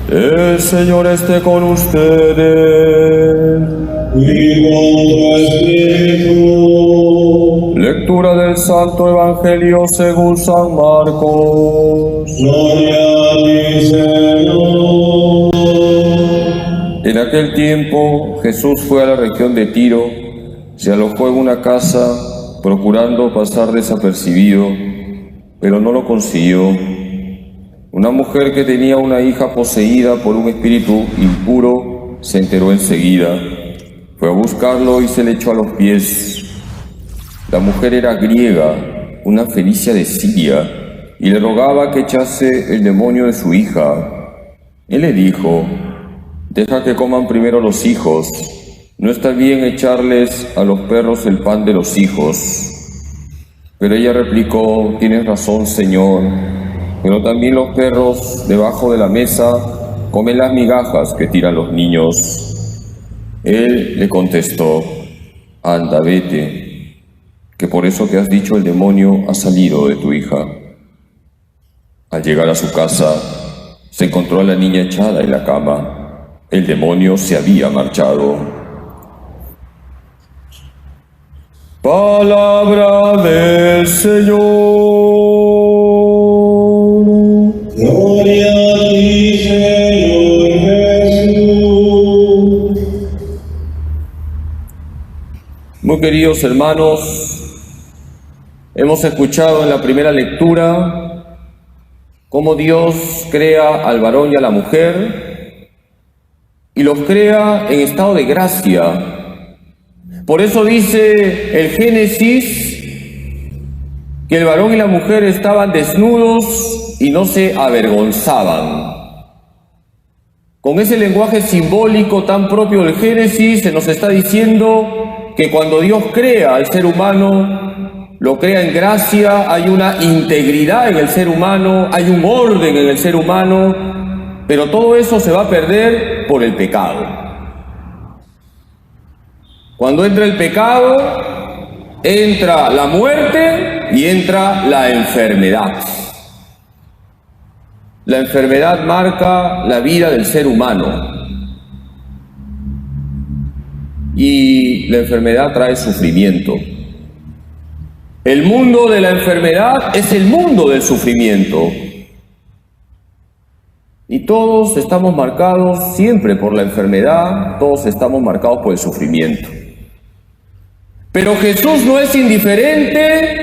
El Señor esté con ustedes. Y con tu espíritu. Lectura del Santo Evangelio según San Marcos. Gloria a ti, Señor. En aquel tiempo Jesús fue a la región de Tiro, se alojó en una casa, procurando pasar desapercibido, pero no lo consiguió. Una mujer que tenía una hija poseída por un espíritu impuro se enteró enseguida. Fue a buscarlo y se le echó a los pies. La mujer era griega, una Fenicia de Siria, y le rogaba que echase el demonio de su hija. Él le dijo: «Deja que coman primero los hijos. No está bien echarles a los perros el pan de los hijos». Pero ella replicó: «Tienes razón, Señor, pero también los perros debajo de la mesa comen las migajas que tiran los niños». Él le contestó: «Anda, vete, que por eso que has dicho el demonio ha salido de tu hija». Al llegar a su casa, se encontró a la niña echada en la cama. El demonio se había marchado. Palabra del Señor. Gloria a ti, Señor Jesús. Muy queridos hermanos, hemos escuchado en la primera lectura cómo Dios crea al varón y a la mujer y los crea en estado de gracia. Por eso dice el Génesis que el varón y la mujer estaban desnudos y no se avergonzaban. Con ese lenguaje simbólico tan propio del Génesis se nos está diciendo que cuando Dios crea al ser humano, lo crea en gracia, hay una integridad en el ser humano, hay un orden en el ser humano, pero todo eso se va a perder por el pecado. Cuando entra el pecado, entra la muerte y entra la enfermedad. La enfermedad marca la vida del ser humano. Y la enfermedad trae sufrimiento. El mundo de la enfermedad es el mundo del sufrimiento. Y todos estamos marcados siempre por la enfermedad, todos estamos marcados por el sufrimiento. Pero Jesús no es indiferente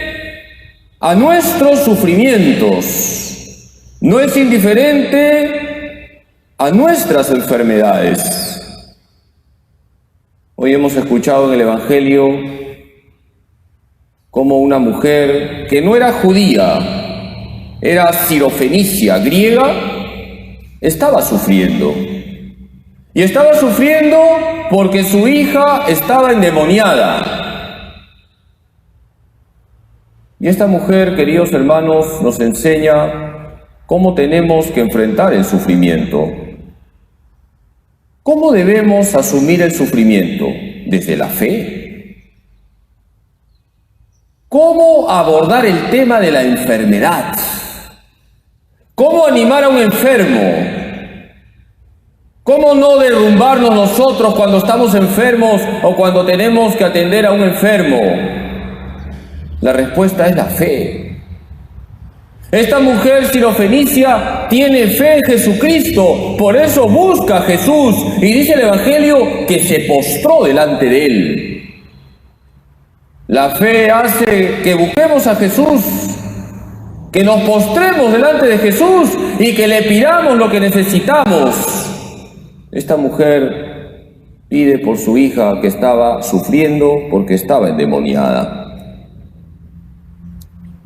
a nuestros sufrimientos, no es indiferente a nuestras enfermedades. Hoy hemos escuchado en el Evangelio cómo una mujer que no era judía, era sirofenicia, griega, estaba sufriendo. Y estaba sufriendo porque su hija estaba endemoniada. Y esta mujer, queridos hermanos, nos enseña cómo tenemos que enfrentar el sufrimiento. ¿Cómo debemos asumir el sufrimiento? Desde la fe. ¿Cómo abordar el tema de la enfermedad? ¿Cómo animar a un enfermo? ¿Cómo no derrumbarnos nosotros cuando estamos enfermos o cuando tenemos que atender a un enfermo? La respuesta es la fe. Esta mujer sirofenicia tiene fe en Jesucristo, por eso busca a Jesús, y dice el Evangelio que se postró delante de él. La fe hace que busquemos a Jesús, que nos postremos delante de Jesús y que le pidamos lo que necesitamos. Esta mujer pide por su hija que estaba sufriendo porque estaba endemoniada.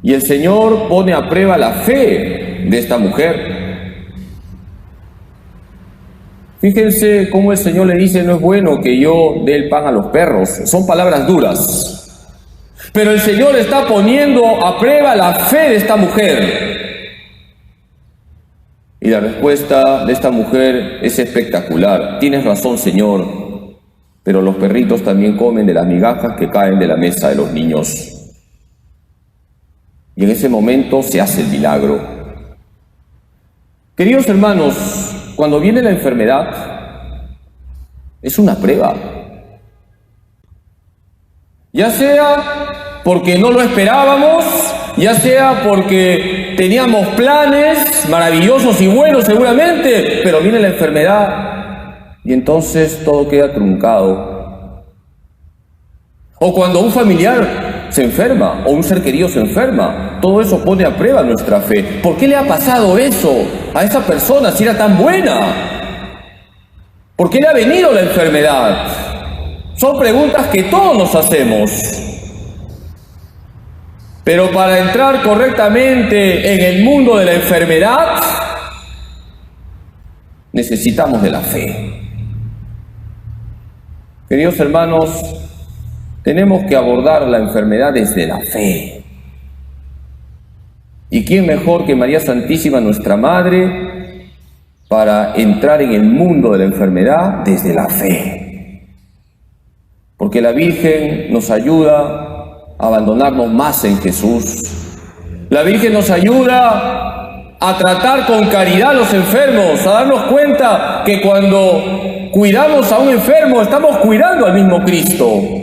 Y el Señor pone a prueba la fe de esta mujer. Fíjense cómo el Señor le dice: no es bueno que yo dé el pan a los perros. Son palabras duras. Pero el Señor está poniendo a prueba la fe de esta mujer. Y la respuesta de esta mujer es espectacular. Tienes razón, Señor, pero los perritos también comen de las migajas que caen de la mesa de los niños. Y en ese momento se hace el milagro. Queridos hermanos, cuando viene la enfermedad, es una prueba. Ya sea porque no lo esperábamos, ya sea porque teníamos planes maravillosos y buenos seguramente, pero viene la enfermedad y entonces todo queda truncado. O cuando un familiar se enferma o un ser querido se enferma, todo eso pone a prueba nuestra fe. ¿Por qué le ha pasado eso a esa persona si era tan buena? ¿Por qué le ha venido la enfermedad? Son preguntas que todos nos hacemos. Pero para entrar correctamente en el mundo de la enfermedad, necesitamos de la fe. Queridos hermanos, tenemos que abordar la enfermedad desde la fe. ¿Y quién mejor que María Santísima, nuestra Madre, para entrar en el mundo de la enfermedad desde la fe? Porque la Virgen nos ayuda a abandonarnos más en Jesús. La Virgen nos ayuda a tratar con caridad a los enfermos, a darnos cuenta que cuando cuidamos a un enfermo estamos cuidando al mismo Cristo.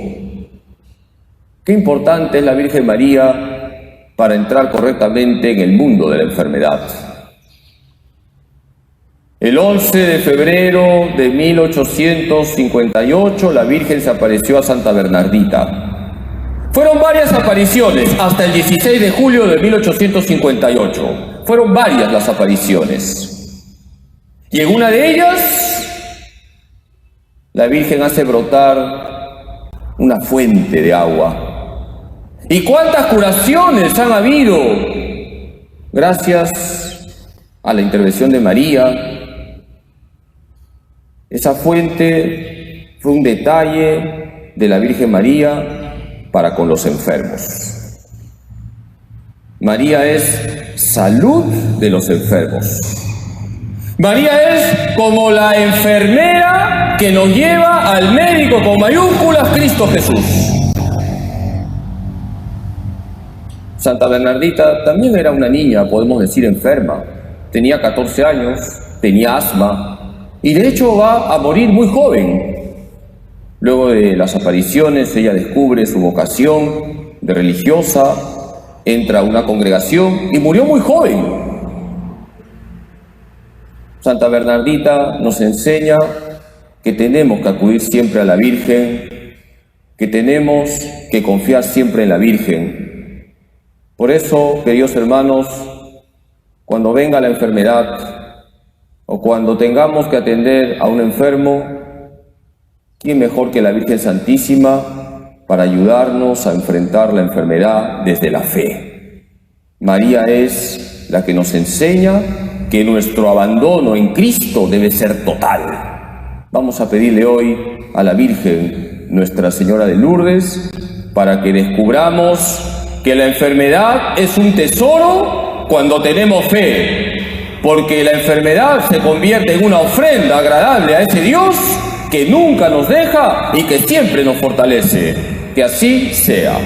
Qué importante es la Virgen María para entrar correctamente en el mundo de la enfermedad. El 11 de febrero de 1858, la Virgen se apareció a Santa Bernardita. Fueron varias apariciones hasta el 16 de julio de 1858. Fueron varias las apariciones. Y en una de ellas, la Virgen hace brotar una fuente de agua. ¿Y cuántas curaciones han habido? Gracias a la intervención de María. Esa fuente fue un detalle de la Virgen María para con los enfermos. María es salud de los enfermos. María es como la enfermera que nos lleva al médico con mayúsculas, Cristo Jesús. Santa Bernardita también era una niña, podemos decir, enferma. Tenía 14 años, tenía asma. Y de hecho va a morir muy joven. Luego de las apariciones, ella descubre su vocación de religiosa, entra a una congregación y murió muy joven. Santa Bernardita nos enseña que tenemos que acudir siempre a la Virgen, que tenemos que confiar siempre en la Virgen. Por eso, queridos hermanos, cuando venga la enfermedad, o cuando tengamos que atender a un enfermo, ¿quién mejor que la Virgen Santísima para ayudarnos a enfrentar la enfermedad desde la fe? María es la que nos enseña que nuestro abandono en Cristo debe ser total. Vamos a pedirle hoy a la Virgen, Nuestra Señora de Lourdes, para que descubramos que la enfermedad es un tesoro cuando tenemos fe. Porque la enfermedad se convierte en una ofrenda agradable a ese Dios que nunca nos deja y que siempre nos fortalece. Que así sea.